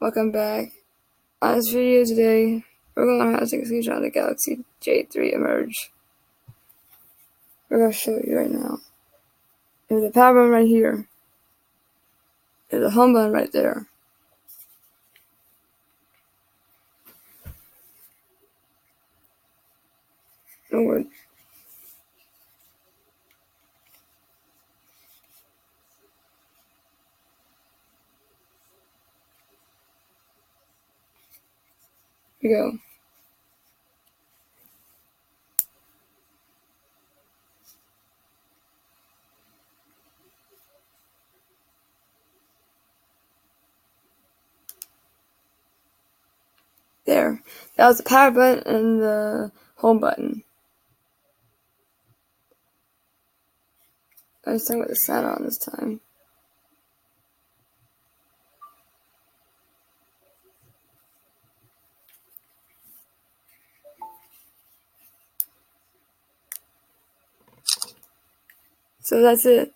Welcome back. On this video today, we're going to learn how to take a screenshot of the Galaxy J3 Emerge. We're going to show you right now. There's a power button right here. There's a home button right there. No word. Here we go. There. That was the power button and the home button. Let's talk about the sound on this time. So that's it.